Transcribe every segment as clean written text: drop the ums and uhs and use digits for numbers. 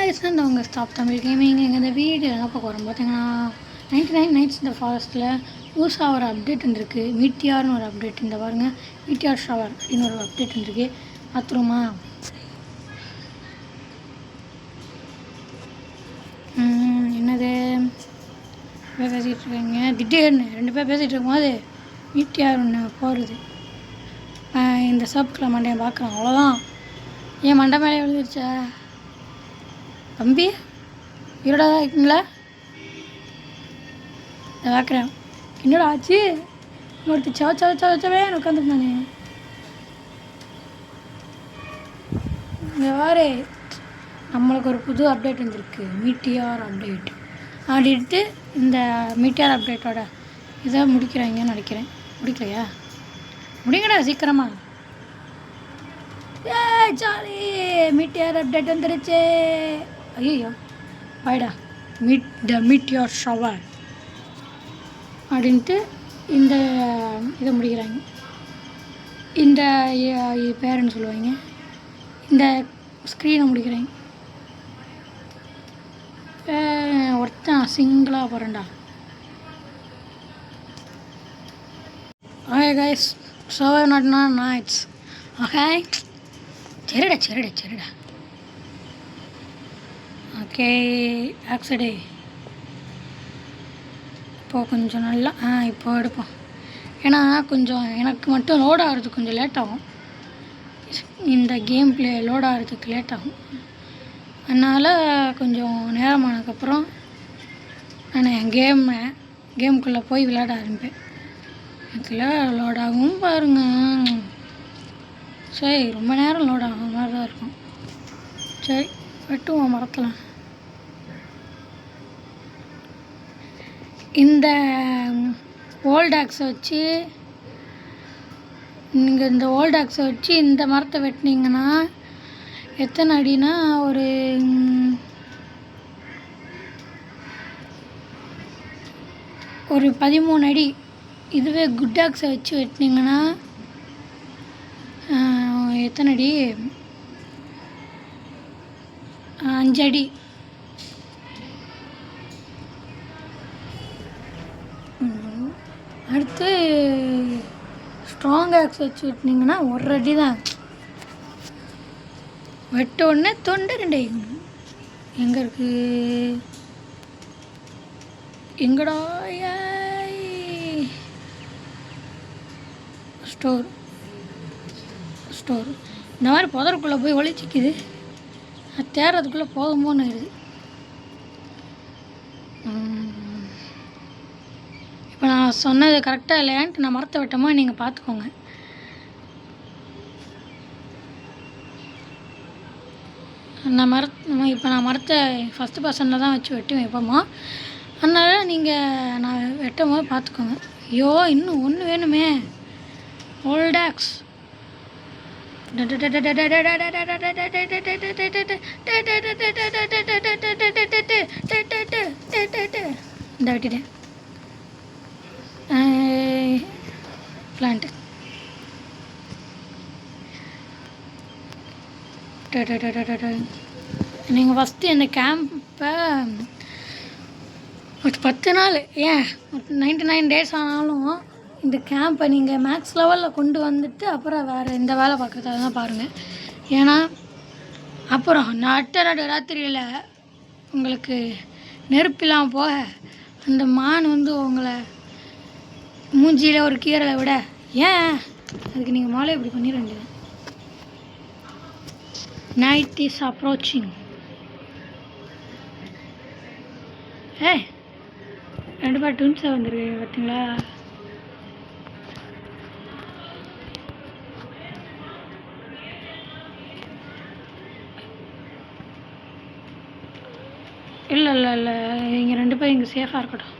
guys, நான் உங்கள் stop Tamil gaming. இந்த வீடியோ என்ன பார்க்க வரோம் பார்த்தீங்கன்னா 99 நைட்ஸ் இந்த ஃபாரஸ்ட்டில் புதுசாக ஒரு அப்டேட் வந்துருக்கு. மீட்டியார்னு ஒரு அப்டேட். இந்த பாருங்கள், மீட்டியார் ஷவர் அப்படின்னு ஒரு அப்டேட் வந்துருக்கு. பார்த்துருமா? என்னது பேசிகிட்டு இருக்கீங்க? திடீர்னு 2 பேர் பேசிகிட்டு இருக்கும்போது மீட்டியார் ஒன்று போகிறது. இந்த சர்க்கில் மண்டையை பார்க்குறேன், அவ்வளோதான். ஏன் மண்டை மேலே எழுதிருச்சா தம்பி? இருடா இருக்கீங்களா? இதை பார்க்குறேன். என்னடா ஆச்சு? இன்னொருத்தி சவச்சவே உட்காந்துருந்தானே. இங்கே வாரு, நம்மளுக்கு ஒரு புது அப்டேட் வந்துருக்கு. மீட்டியார் அப்டேட் அப்படின்ட்டு இந்த மீட்டியார் அப்டேட்டோட இதை முடிக்கிறாங்கன்னு நினைக்கிறேன். முடிக்கலையா? முடிங்கடா சீக்கிரமா. ஜாலி, மீட்டியார் அப்டேட் வந்துருச்சு. ஐயோ பாய்டா, மீட்டியார் ஷவர் அப்படின்ட்டு இந்த இதை முடிக்கிறாங்க. இந்த பேருன்னு சொல்லுவாங்க. இந்த ஸ்க்ரீனை முடிக்கிறாங்க. ஒருத்தன் சிங்கிளாக போகிறேன்டா. Okay guys, server not nights. Okay, சரிடா. ஓகே ஆக்சடே. இப்போது கொஞ்சம் நல்லா இப்போ எடுப்போம். ஏன்னா கொஞ்சம் எனக்கு மட்டும் லோட் ஆகிறதுக்கு கொஞ்சம் லேட் ஆகும். இந்த கேம் பிளே லோட் ஆகிறதுக்கு லேட் ஆகும். அதனால் கொஞ்சம் நேரமானதுக்கப்புறம் நான் என் கேமுக்குள்ளே போய் விளையாட ஆரம்பிப்பேன். இதில் லோட் ஆகும் பாருங்கள். சரி, ரொம்ப நேரம் லோட் ஆகும் மாதிரி தான் இருக்கும். சரி, வெட்டுவோம் மரத்தில். இந்த ஓல்டாக்ஸை வச்சு நீங்கள் இந்த மரத்தை வெட்டினீங்கன்னா எத்தனை அடினா ஒரு 13 அடி. இதுவே குட்டாக்ஸை வச்சு வெட்டினீங்கன்னா எத்தனை அடி? 5 அடி. அடுத்து ஸ்ட்ராங் ஆக்ஸ் வச்சு வெட்டினீங்கன்னா 1 அடி தான். வெட்ட உடனே தொண்டை 2 எங்கே இருக்கு? எங்கடா? ஸ்டோர் இந்த மாதிரி புதருக்குள்ளே போய் ஒளிச்சிக்குது. அது தேடுறதுக்குள்ளே போகும்போன்னு ஆயிடுது. இப்போ நான் சொன்னது கரெக்டாக இல்லையான்ட்டு நான் மரத்தை வெட்டமோ நீங்கள் பார்த்துக்கோங்க. இப்போ நான் மரத்தை ஃபஸ்ட்டு பர்சனில் தான் வச்சு வெட்டி வைப்போமோ, அதனால் நீங்கள் நான் வெட்டும் போது பார்த்துக்கோங்க. ஐயோ, இன்னும் ஒன்று வேணுமே. ஓல்டாக்ஸ் இந்த வெட்டிட்டேன். பிளான்ட்டு நீங்கள் ஃபஸ்ட்டு இந்த கேம்பை ஒரு 10 நாள், ஏன் 99 டேஸ் ஆனாலும் இந்த கேம்பை நீங்கள் மேக்ஸ் லெவலில் கொண்டு வந்துட்டு அப்புறம் வேறு எந்த வேலை பார்க்குறதா தான் பாருங்கள். ஏன்னா அப்புறம் ராத்திரியில் உங்களுக்கு நெருப்பிலாம் போக அந்த மான் உங்களை மூஞ்சியில் ஒரு கீரலை விட, ஏன் அதுக்கு நீங்கள் மாலை இப்படி பண்ணிட வேண்டியது. Night is approaching. 2 பேர் ட்வின்ஸாக வந்துருக்கு பார்த்தீங்களா? இல்லை இங்கே 2 பேர் இங்கே சேஃபாக இருக்கட்டும்.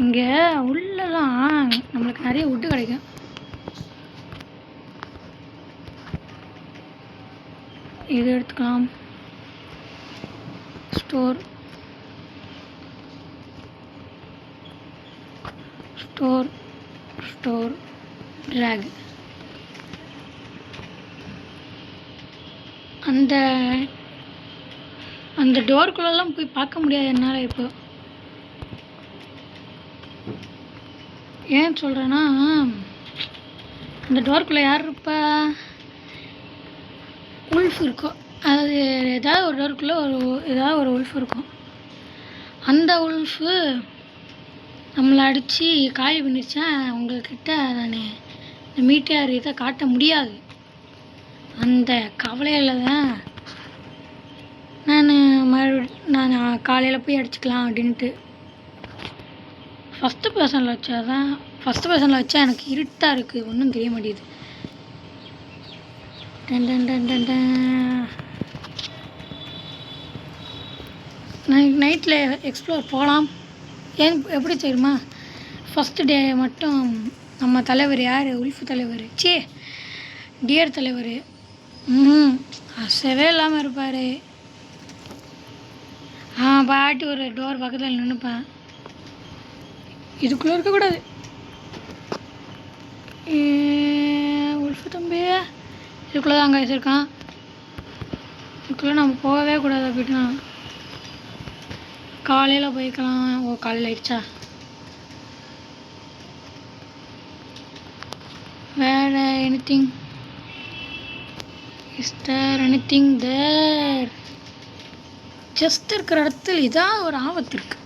இங்கே உள்ளலாம் நம்மளுக்கு நிறைய வுட்டு கிடைக்கும். இது எடுத்துக்கலாம். Store track. அந்த அந்த டோருக்குள்ளெல்லாம் போய் பார்க்க முடியாது என்னால் இப்போ. ஏன் சொல்கிறேன்னா, அந்த டோருக்குள்ளே யார் இருப்பா? உல்ஃப் இருக்கும். அது ஏதாவது ஒரு டோருக்குள்ளே ஏதாவது ஒரு உல்ஃப் இருக்கும். அந்த உல்ஃபு நம்மளை அடித்து காலி பண்ணிடுச்சா உங்கள்கிட்ட நான் இந்த மீட்டியார் இதை காட்ட முடியாது. அந்த கவலையில் தான் நான் காலையில் போய் அடிச்சுக்கலாம் அப்படின்ட்டு ஃபஸ்ட்டு பர்சனில் வச்சாதான். ஃபஸ்ட்டு பர்சனில் வச்சா எனக்கு இருட்டாக இருக்குது, ஒன்றும் தெரிய மாட்டேங்குது. நைட்டில் எக்ஸ்ப்ளோர் போகலாம். ஏன் எப்படி தெரியுமா? ஃபஸ்ட்டு டே மட்டும் நம்ம தலைவர் யார்? உல்ஃப் தலைவர், டியர் தலைவர். அசவே இல்லாமல் இருப்பார். பாட்டி ஒரு டோர் பக்கத்தில் நின்றுப்பேன். இதுக்குள்ளே இருக்கக்கூடாது. உல்ஃப் தம்பி இதுக்குள்ளே தான் அங்கே வச்சுருக்கான். இதுக்குள்ளே நம்ம போகவே கூடாது அப்படின்னா. காலையில் போய்க்கலாம். காலையில் ஆயிடுச்சா? வேறு anything? Is there anything there? Just இருக்கிற இடத்துல இதான் ஒரு ஆபத்து இருக்கு.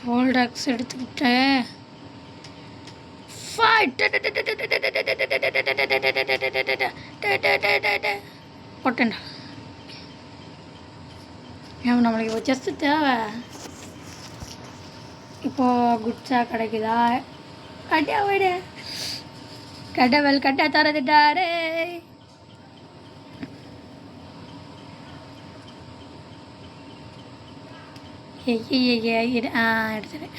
போல்டாக்ஸ் எடுத்துக்கிட்டேன். போட்டேன்டா. ஏன் நம்மளுக்கு இப்போ ஜஸ்ட்டு தேவை. இப்போது குட்ஸா கிடைக்குதா? கட்டியா போயிடு. கடவுள் கட்ட திறந்துட்டாரே. எடுத்துட்டேன்.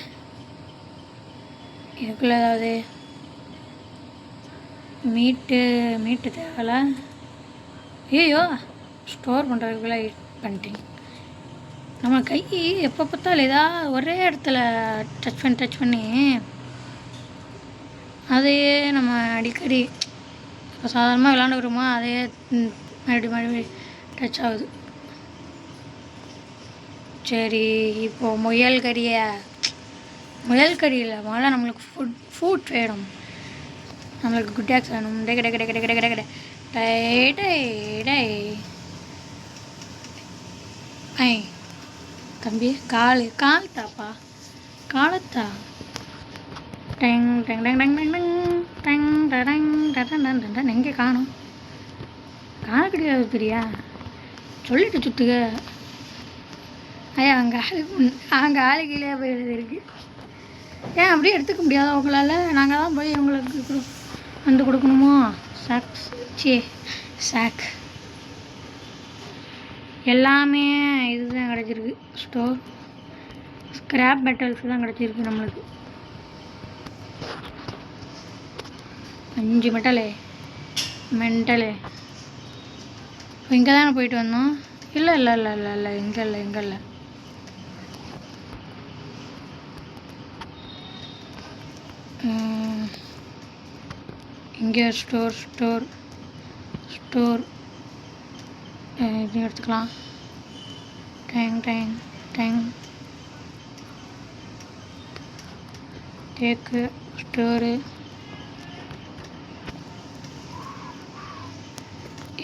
இதுக்குள்ள ஏதாவது மீட்டு தேவையில்ல. ஐயோ ஸ்டோர் பண்ணுறதுக்குள்ளே பண்ணிட்டேன். நம்ம கை எப்போ பார்த்தாலும் ஏதாவது ஒரே இடத்துல டச் பண்ணி அதையே நம்ம அடிக்கடி இப்போ சாதாரணமாக விளாண்டுக்கிறோமா, அதையே மறுபடி டச் ஆகுது. சரி, இப்போது முயல் கறியில் முதல்ல நம்மளுக்கு ஃபுட் வேணும். நம்மளுக்கு குட் ஆக்ஸ் வேணும். ஐ தம்பி கால் தாப்பா, காலத்தா. டெங் டெங் டெங் டெங் டெங் டெங் டெங் டெங் டெங். எங்கே காணும்? காண கிடையாது பிரியா, சொல்லிட்டு சுத்துக. ஐயா அங்கே ஆளு கீழே போய் எழுதிருக்கு. ஏன் அப்படியே எடுத்துக்க முடியாதா உங்களால்? நாங்கள் தான் போய் உங்களுக்கு வந்து கொடுக்கணுமோ? சாக் எல்லாமே இதுதான் கிடச்சிருக்கு. ஸ்டோர் ஸ்கிராப் மெட்டல்ஸ் தான் கிடச்சிருக்கு நம்மளுக்கு. 5 மெண்டலு. இங்கே தானே போயிட்டு வந்தோம். இல்லை இங்கே இல்லை. இங்கே ஸ்டோர் இது எடுத்துக்கலாம். டேங் கேக்கு ஸ்டோரு.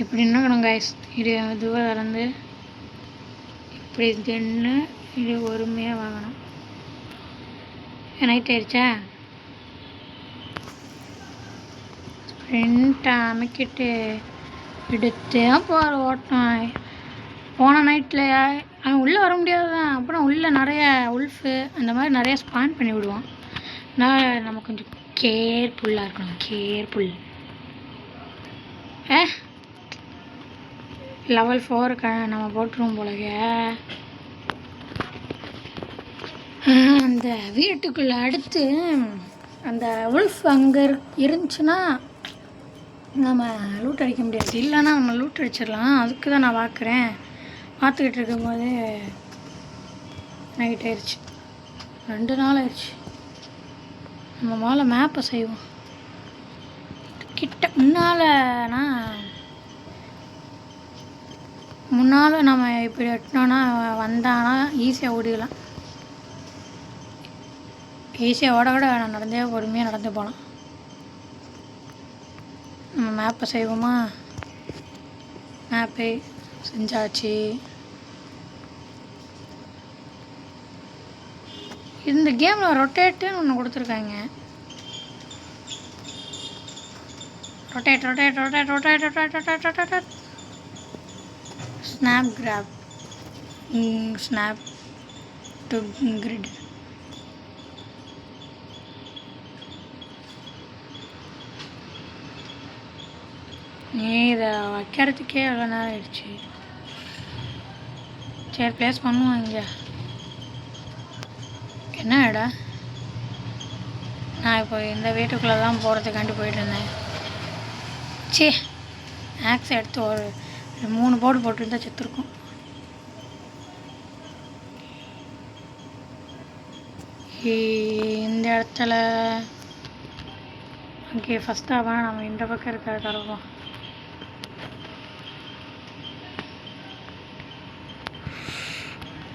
இப்படி என்ன கைஸ், இது இதுவாக திறந்து இப்படி தின்னு இது ஒருமையாக வாங்கணும். நைட் ஆயிடுச்சா? ஸ்ப்ரிண்ட் அமைக்கிட்டு எடுத்தேன் போகிற ஓட்டம். போன நைட்டில் அவன் உள்ளே வர முடியாது தான். அப்புறம் உள்ளே நிறைய உல்ஃபு அந்த மாதிரி நிறைய ஸ்பான் பண்ணி விடுவான். அதனால் நம்ம கொஞ்சம் கேர்ஃபுல்லாக இருக்கணும். கேர்ஃபுல். லெவல் 4 நம்ம போட்டுருவோம் போலங்க. அந்த வீட்டுக்குள்ளே அடுத்து அந்த உல்ஃப் அங்கே இருந்துச்சுன்னா நம்ம லூட் அடிக்க முடியாது. இல்லைன்னா நம்ம லூட் அடிச்சிடலாம். அதுக்கு தான் நான் பார்க்குறேன். பார்த்துக்கிட்டு இருக்கும்போதே நைட் ஆயிடுச்சு. 2 நாள் ஆயிடுச்சு. நம்ம முதல்ல மேப்பை செய்வோம். கிட்ட முன்னால் நம்ம இப்படி எட்டினோன்னா வந்தானா ஈஸியாக ஓடிடலாம். ஈஸியாக ஓட வேணாம், நடந்தே பொறுமையாக நடந்து போகலாம். நம்ம மேப்பை செய்வோமா? மேப்பை செஞ்சாச்சு. இந்த கேமில் ரொட்டேட்டுன்னு ஒன்று கொடுத்துருக்காங்க. Rotate rotate rotate rotate rotate rotate rotate snap grab snap to grid. இதை வைக்கிறதுக்கே எவ்வளோ நேரம் ஆயிடுச்சு. சரி ப்ளேஸ் பண்ணுவோம். இங்கே என்ன இடா? நான் இப்போ இந்த வீட்டுக்குள்ளே தான் போகிறதுக்காண்டி போயிட்டு இருந்தேன். சே, ஆக்ஸ் எடுத்து ஒரு 3 போர்டு போட்டுருந்தா செத்துருக்கும். இந்த இடத்துல ஓகே, ஃபஸ்ட்டாக நம்ம இந்த பக்கம் இருக்கிற தருவோம்.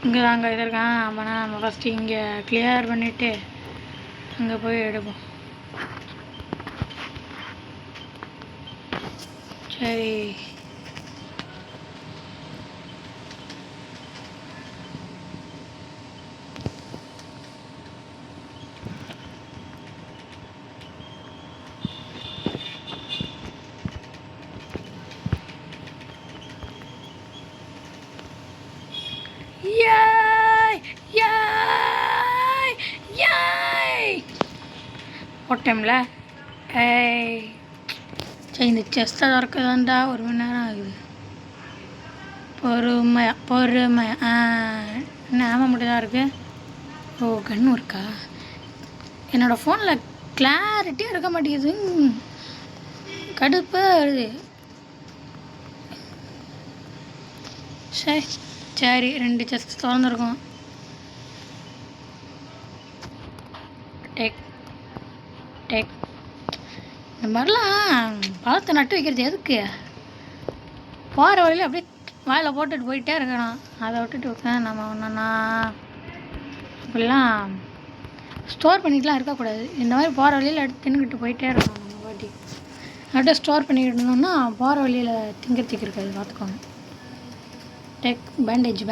இங்கே தாங்க இது இருக்கான். அப்போனா நம்ம ஃபஸ்ட்டு இங்கே கிளியர் பண்ணிவிட்டு அங்கே போய் எடுப்போம். சரி, போட்டோம்ல. சரி, இந்த செஸ்ட்டை திறக்கதாண்டா 1 மணி நேரம் ஆகுது. பொறுமையா என்ன ஆமாம் மட்டும் தான் இருக்குது. ஓ, கன்னும் இருக்கா? என்னோடய ஃபோனில் கிளாரிட்டியாக இருக்க மாட்டேங்குது, கடுப்பாக வருது. சரி 2 செஸ்ட் திறந்துருக்கோம். டேக் இந்த மாதிரிலாம் பழத்தை நட்டு வைக்கிறது எதுக்கு? போகிற வழியில் அப்படியே வாயில் போட்டுட்டு போயிட்டே இருக்கணும். அதை விட்டுட்டு நம்ம ஒன்றுனா அப்படிலாம் ஸ்டோர் பண்ணிட்டுலாம் இருக்கக்கூடாது. இந்த மாதிரி போகிற வழியில் எடுத்து தின்னுக்கிட்டு போயிட்டே இருக்கணும். நம்ம பாட்டி அப்படியே ஸ்டோர் பண்ணிக்கிட்டு இருந்தோம்னா போகிற வழியில் திங்கிறதுக்கு இருக்காது. பார்த்துக்கோங்க. டேக் பேண்டேஜ்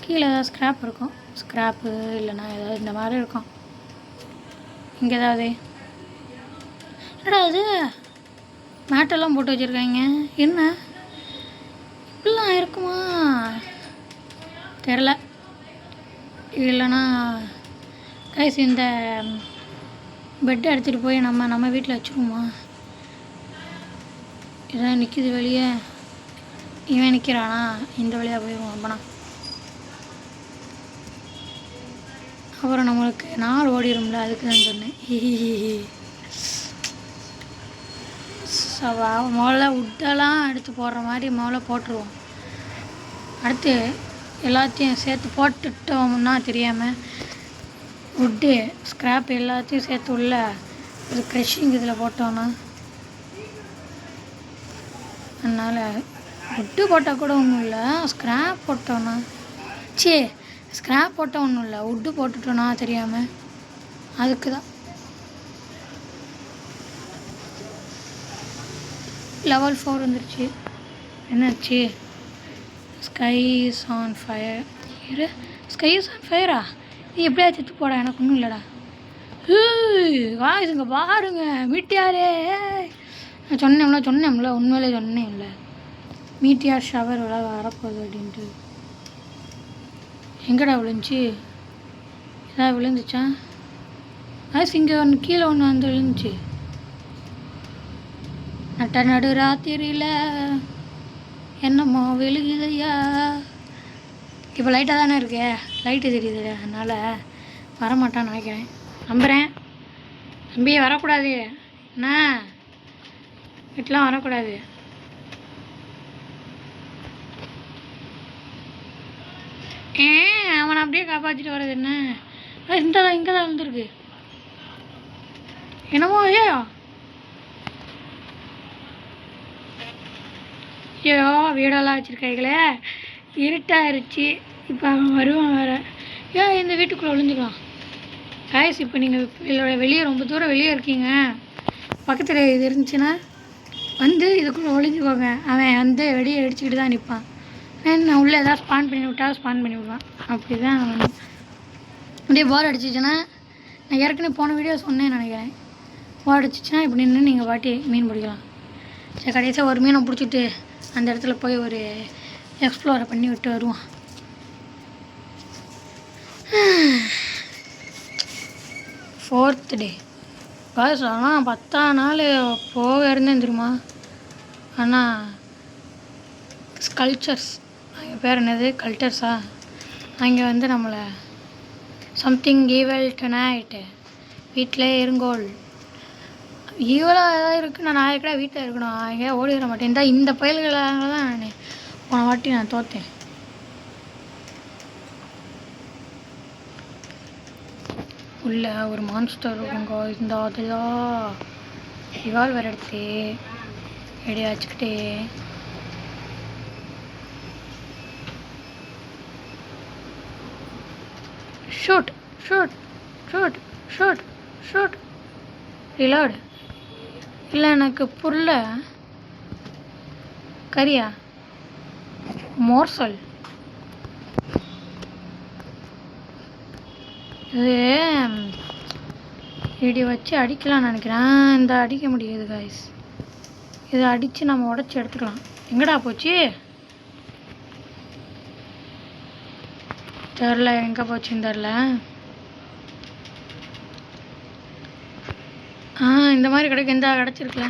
கீழே ஏதாவது ஸ்க்ராப் இருக்கும். ஸ்க்ராப்பு இல்லைன்னா ஏதாவது இந்த மாதிரி இருக்கும். இங்கே ஏதாவது என்னடா அது மேட்டெல்லாம் போட்டு வச்சுருக்காங்க. என்ன இப்படிலாம் இருக்குமா தெரில. இல்லைன்னா கைஸ் இந்த பெட்டை எடுத்துகிட்டு போய் நம்ம வீட்டில் வச்சுருவோமா? இதான் நிற்கிது வெளியே. இவன் நிற்கிறானா? இந்த வழியாக போயிடுவோம். அப்புறம் நம்மளுக்கு நாள் ஓடிடும்ல, அதுக்கு தான் சொன்னேன். முதல்ல உட்டெல்லாம் எடுத்து போடுற மாதிரி முதல்ல போட்டுருவோம். அடுத்து எல்லாத்தையும் சேர்த்து போட்டுட்டோம்னா தெரியாமல் உட்டு ஸ்க்ராப் எல்லாத்தையும் சேர்த்து உள்ள ஒரு க்ரஷிங் இதில் போட்டோன்னா, அதனால் உட்டு போட்டால் கூட ஒன்றும் இல்லை. ஸ்க்ராப் போட்டோன்னா ஸ்க்ராப் போட்டால் ஒன்றும் இல்லை. உட்டு போட்டுட்டோன்னா தெரியாமல், அதுக்கு தான். லெவல் 4 வந்துருச்சு. என்னாச்சு? Sky is on fire. Sky is on ஃபயரா? நீ எப்படியா செத்து போடா, எனக்கு ஒன்றும் இல்லைடா. வாய்ஸுங்க பாருங்க, மீட்டியாரே. நான் சொன்னேன்ல உண்மையிலே சொன்னேன்ல, மீட்டியார் ஷவர் வரப்போகுது அப்படின்ட்டு. எங்கடா விழுந்துச்சு? ஏதாவது விழுந்துச்சா? அது இங்கே ஒன்று கீழே ஒன்று வந்து விழுந்துச்சு. நடு ராத்திரியில் என்னம்மா விழுகுதையா. இப்போ லைட்டாக தானே இருக்கே, லைட்டு தெரியுது, அதனால் வரமாட்டான்னு நினைக்கிறேன். நம்புகிறேன். தம்பியே வரக்கூடாது, என்ன வீட்டெலாம் வரக்கூடாது. அப்படியே காப்பாற்றிட்டு வர்றது என்ன? இந்த தான் இங்கே தான் வந்துருக்கு என்னமோ. ஐயோ ஐயோ வீடெல்லாம் வச்சுருக்காங்களே, இருட்டாயிருச்சு. இப்போ அவன் வருவான் வேறு. ஏன் இந்த வீட்டுக்குள்ளே ஒளிஞ்சுக்கலாம் காய்ஸ். இப்போ நீங்கள் வெளியே ரொம்ப தூரம் வெளியே இருக்கீங்க, பக்கத்தில் இது இருந்துச்சுன்னா வந்து இதுக்குள்ளே ஒளிஞ்சுக்கோங்க. அவன் வந்து வெளியே அடிச்சுக்கிட்டு தான் நிற்பான். நான் உள்ளே எதாவது ஸ்பான் பண்ணி விட்டா ஸ்பான் பண்ணி விடுவான். அப்படி தான் அவன் அப்படியே போர் அடிச்சிச்சுன்னா, நான் ஏற்கனவே போன வீடியோ சொன்னேன்னு நினைக்கிறேன், போர் அடிச்சிச்சுன்னா இப்படி நின்று நீங்கள் பாட்டி மீன் பிடிக்கலாம். சரி கடைசியாக ஒரு மீனை பிடிச்சிட்டு அந்த இடத்துல போய் ஒரு எக்ஸ்ப்ளோரை பண்ணி விட்டு வருவான். 4th டே பாஸ். ஆனால் 10ஆம் நாள் போக இருந்தேன் தெரியுமா. ஆனால் ஸ்கல்ச்சர்ஸ் அங்கே பேர் என்னது, கல்ச்சர்ஸா, அங்கே வந்து நம்மளை சம்திங் ஈவல் டுநைட் வீட்டிலே இருங்கோல் ஈவலாக ஏதாவது இருக்குது. நான் நாளைக்கடா வீட்டில் இருக்கணும், அங்கே ஓடி வர மாட்டேன். இந்த பயல்களாக தான் நான் போன வாட்டி நான் தோற்றேன். உள்ள ஒரு மான்ஸ்டர் இருக்குங்க. இந்த அதெல்லாம் ரிவால்வர் எடுத்து ரெடியாக வச்சுக்கிட்டே shoot shoot shoot shoot shoot reload. இல்லை எனக்கு புரியல. கரியா மோர்சல் இது இப்படி வச்சு அடிக்கலாம்னு நினைக்கிறேன். இந்த அடிக்க முடியாது காய்ஸ். இதை அடித்து நம்ம உடச்சி எடுத்துக்கலாம். எங்கடா போச்சு தெரில, எங்கே போச்சுன்னு தெரில. இந்த மாதிரி கிடைக்கும். இந்த கிடச்சிருக்கல.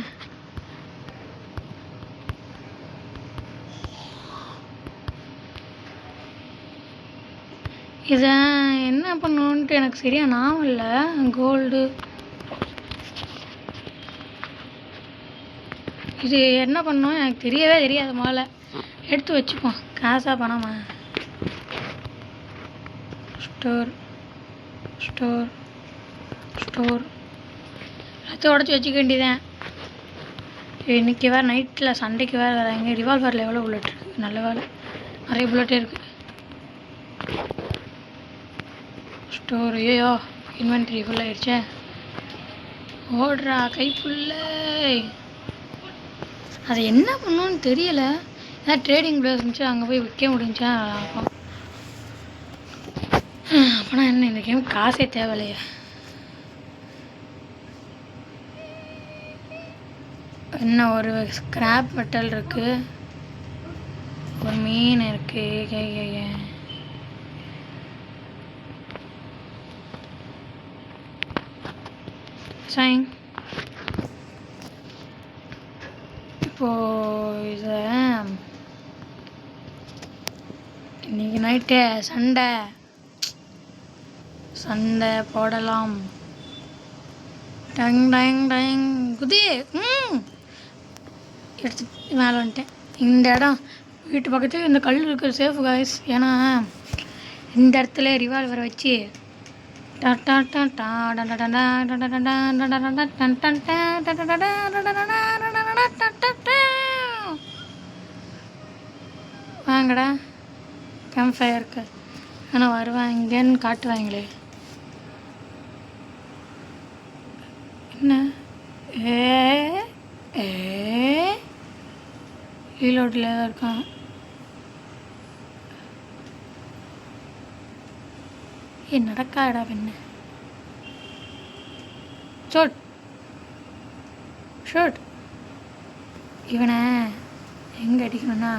இதை என்ன பண்ணணுன்ட்டு எனக்கு சரியா ஞாபகம் இல்லை. கோல்டு இது என்ன பண்ணணும் எனக்கு தெரியவே தெரியாது. முதல்ல எடுத்து வச்சுப்போம். காசா பணமா? ஸ்டோர் ஸ்டோர் ஸ்டோர் எல்லாத்தையும் உடச்சி வச்சுக்க வேண்டியதான். இன்றைக்கி வேறு நைட்டில் சண்டைக்கு வேறு வராங்க. ரிவால்வரில் எவ்வளோ புல்லட் இருக்குது? நல்ல வேலை நிறைய புல்லட்டே இருக்குது. ஸ்டோர் ஐயோ இன்வென்ட்ரி ஃபுல்லாகிடுச்சே. ஓடுறா கை ஃபுல்லே. அது என்ன பண்ணணும்னு தெரியலை. ஏதாவது ட்ரேடிங் பிளேஸ் இருந்துச்சு, அங்கே போய் விற்க முடிஞ்சா நல்லாயிருக்கும். அப்போனா என்ன இந்த கேம் காசே தேவையில்லையா? என்ன ஒரு ஸ்கிராப் மெட்டல் இருக்குது, ஒரு மீன் இருக்குது. சாங் இப்போது இதை இன்னைக்கு நைட்டு சண்டை போடலாம். டங் டங் டங் குதி. எடுத்து மேலே வந்துட்டேன். இந்த இடம் வீட்டு பக்கத்தில் இந்த கல் இருக்கிற சேஃப் காய்ஸ். ஏன்னா இந்த இடத்துல ரிவால்வரை வச்சு வாங்கடா கேம்ப் ஃபயருக்கு. ஆனால் வருவாங்கன்னு காட்டுவாங்களே. என்ன ரீலோட்டில் தான் இருக்கான். நடக்காடா பெண்ணு. ஷோட் இவனை எங்கே அடிக்கணும்னா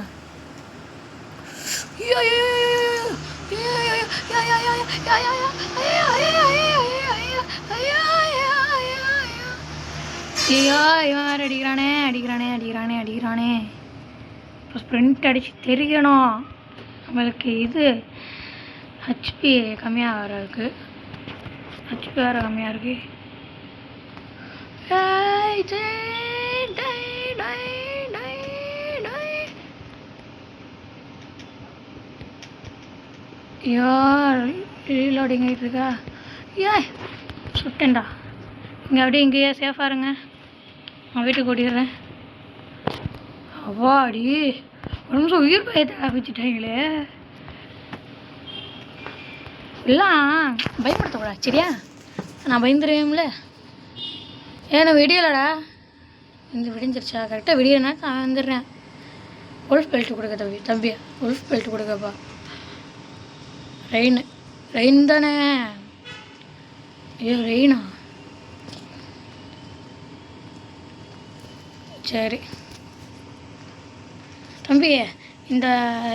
ஐயோ இவன் வேறு அடிக்கிறானே. இப்போ ஸ்ப்ரிண்ட் அடித்து தெரியணும். நம்மளுக்கு இது ஹெச்பி கம்மியாக வேறு இருக்குது. ஹெச்பி வேறு கம்மியாக இருக்குது. ஐயோ ரீலோடிங் ஆகிட்டு இருக்கா. ஏய் சுட்டேன்டா. இங்கே அப்படியே இங்கேயே சேஃபாக இருங்க, நான் வீட்டுக்கு ஓடிடுறேன். அவாடி ஒரு நிமிஷம் உயிர் பயத்தை ஆரம்பிச்சுட்டாங்களே. எல்லாம் பயப்படுத்தக்கூடாது சரியா, நான் பயந்துருவேன்ல. ஏன்னா விடியலடா, இங்கே விடிஞ்சிருச்சா? கரெக்டாக விடியனா நான் வந்துடுறேன். உல்ஃப் பெல்ட் கொடுக்க தம்பியா, உல்ஃப் பெல்ட் கொடுக்கப்பா. ரெயின் தானே? ஐயோ ரெயினா, சரி தம்பி.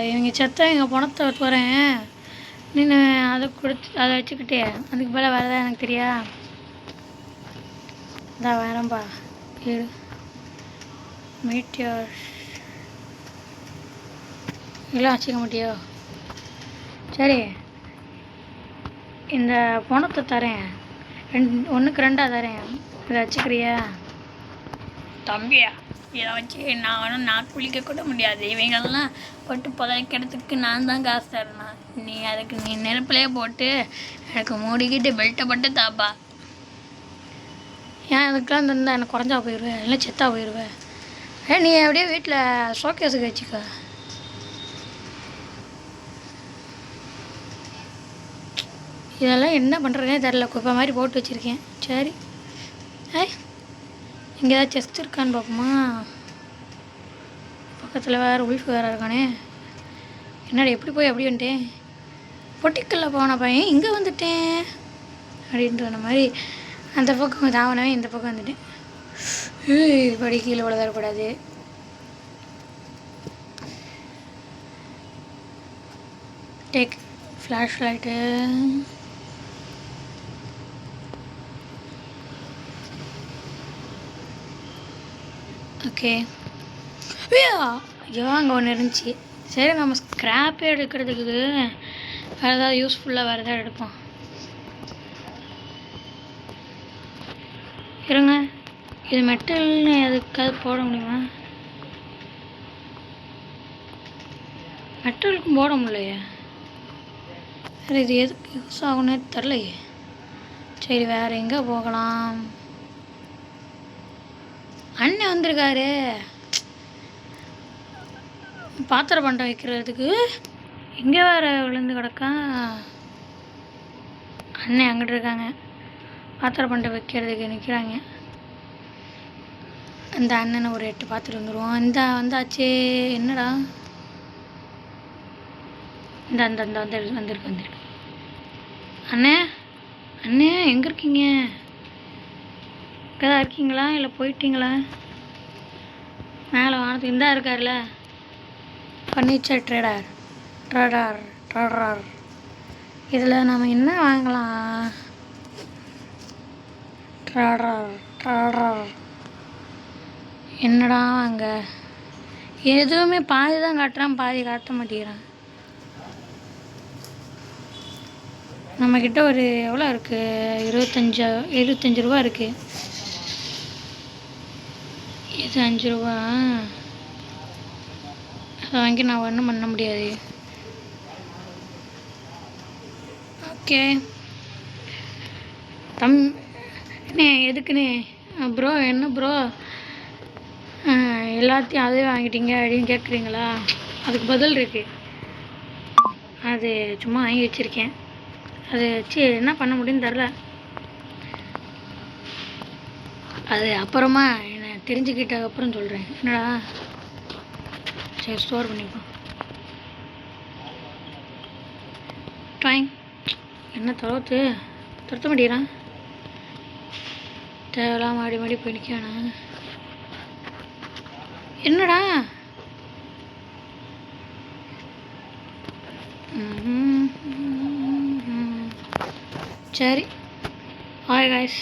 இவங்க செத்த எங்கள் பணத்தை போகிறேன், நீ அதை அதை வச்சுக்கிட்டே அதுக்கு மேலே வேறு எனக்கு தெரியா. இதான் வேறம்பா இரு. மீட்டியர் இதெல்லாம் வச்சுக்க மாட்டியோ? சரி இந்த பணத்தை தரேன், 1க்கு 2 தரேன், இதை வச்சுக்கிறியா? தம்பியா இதை வச்சு நான் குளிக்க கூட முடியாது, இவங்கெல்லாம் போட்டு புதைக்கிறதுக்கு நான் தான் காசு தரணும். நீ நெருப்புலேயே போட்டு எனக்கு மூடிக்கிட்டு பெல்ட்டை போட்டு தாப்பா. ஏன் அதுக்கெலாம் தந்தா எனக்கு குறைஞ்சா போயிடுவேன், இல்லை செத்தா போயிடுவேன். நீ அப்படியே வீட்டில் ஷோகேஸுக்கு வச்சுக்க. இதெல்லாம் என்ன பண்ணுறதுனே தெரில, குப்பை மாதிரி போட்டு வச்சுருக்கேன். சரி இங்கே ஏதாவது செஸ்ட் இருக்கான்னு பார்ப்போமா? பக்கத்தில் வேறு உல்ஃப் வேறு இருக்கானே. என்னடா எப்படி போய் அப்படி வந்துட்டேன்? பொட்டிக்கல்ல போன பையன் இங்கே வந்துட்டேன் அப்படின்ற மாதிரி அந்த பக்கம் தாவனவே இந்த பக்கம் வந்துட்டேன். படி கீழே விட தரக்கூடாது. Take flash light. ஓகே ஐயோ அங்கே ஒன்று இருந்துச்சு. சரி நம்ம ஸ்க்ராப்பே எடுக்கிறதுக்கு வேறு ஏதாவது யூஸ்ஃபுல்லாக வேறு ஏதாவது எடுப்போம். இருங்க, இது மெட்டல்னு எதுக்காவது போட முடியுமா? மெட்டலுக்கும் போட முடியலையே. சரி இது எதுக்கு யூஸ் ஆகுன்னே தெரிலையே. சரி வேறு எங்கே போகலாம்? அண்ணன் வந்திருக்காரு பாத்திர பண்டம் வைக்கிறதுக்கு. இங்கே வேறு விழுந்து கிடக்கா. அண்ணன் அங்கிட்டு இருக்காங்க, பாத்திர பண்டம் வைக்கிறதுக்கு நிற்கிறாங்க. அந்த அண்ணனை ஒரு 8 பார்த்துட்டு வந்துடுவோம். வந்தாச்சு. என்னடா வந்திருக்கு. அண்ணே அண்ணே எங்கே இருக்கீங்க? இங்கே தான் இருக்கீங்களா இல்லை போயிட்டீங்களா? மேலே வானத்துக்கு இந்தா இருக்கார்ல ஃபர்னிச்சர் ட்ரேடர். இதில் நம்ம என்ன வாங்கலாம்? ட்ரேடர் என்னடா வாங்க? எதுவுமே பாதி தான் காட்டுறான், பாதி காட்ட மாட்டேங்கிறான். நம்மக்கிட்ட ஒரு எவ்வளோ இருக்குது? 25 ரூபா இருக்குது. இது 5 ரூபா. அதை வாங்கி நான் ஒன்றும் பண்ண முடியாது. ஓகே அண்ணே எதுக்குண்ணே? ப்ரோ என்ன ப்ரோ எல்லாத்தையும் அதே வாங்கிட்டீங்க அப்படின்னு கேட்குறீங்களா? அதுக்கு பதில் இருக்குது. அது சும்மா வாங்கி வச்சுருக்கேன், அதை வச்சு என்ன பண்ண முடியும்னு தெரில. அது அப்புறமா என்ன தெரிஞ்சுக்கிட்ட அப்புறம் சொல்கிறேன். என்னடா சரி ஸ்டோர் பண்ணிப்போம். டாயிங் என்ன துரத்த மாட்டேங்கிறான். தேவையில்லாம் மாடி போய் நிற்கானா? என்னடா சரி ஹாய் காய்ஸ்,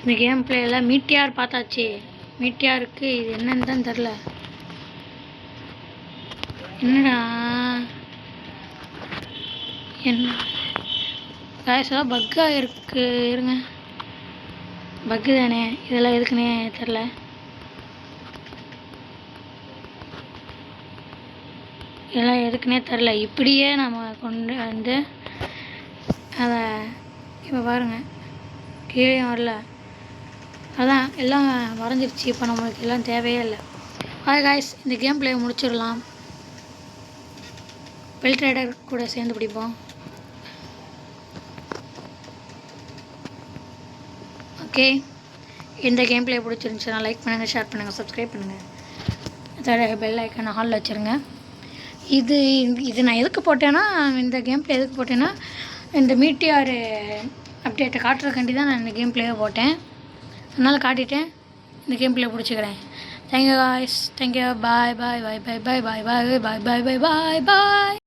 இந்த கேம் பிளேயில் மீட்டியார் பார்த்தாச்சு. மீட்டியாருக்கு இது என்னன்னு தான் தெரில. என்னடா என்ன காய்ஸ் எல்லாம் பக்காக இருக்கு. இருங்க, பக்கு தானே இதெல்லாம் எதுக்குன்னே தெரில. இதெல்லாம் எதுக்குன்னே தெரில. இப்படியே நம்ம கொண்டு வந்து அதை இப்போ பாருங்கள் கீழே வரல. அதான் எல்லாம் வரைஞ்சிருச்சு. இப்போ நம்மளுக்கு எல்லாம் தேவையே இல்லை. காய்ஸ் இந்த கேம் பிளே முடிச்சிடலாம். பெல் ட்ரேடர் கூட சேர்ந்து பிடிப்போம். ஓகே, இந்த கேம் பிளே பிடிச்சிருந்துச்சுன்னா லைக் பண்ணுங்கள், ஷேர் பண்ணுங்கள், சப்ஸ்கிரைப் பண்ணுங்கள். பெல் ஐக்கான ஹாலில் வச்சுருங்க. இது நான் எதுக்கு போட்டேன்னா, இந்த கேம் பிளே எதுக்கு போட்டேன்னா, இந்த மீட்டிஆர் அப்டேட்டை காட்டுறதுக்காண்டி தான் நான் இந்த கேம் பிளேவை போட்டேன். அதனால் காட்டிட்டேன். இந்த கேம் பிளே பிடிச்சிக்கிறேன். Thank you guys, thank you, bye bye bye bye bye bye bye bye bye bye bye பாய்.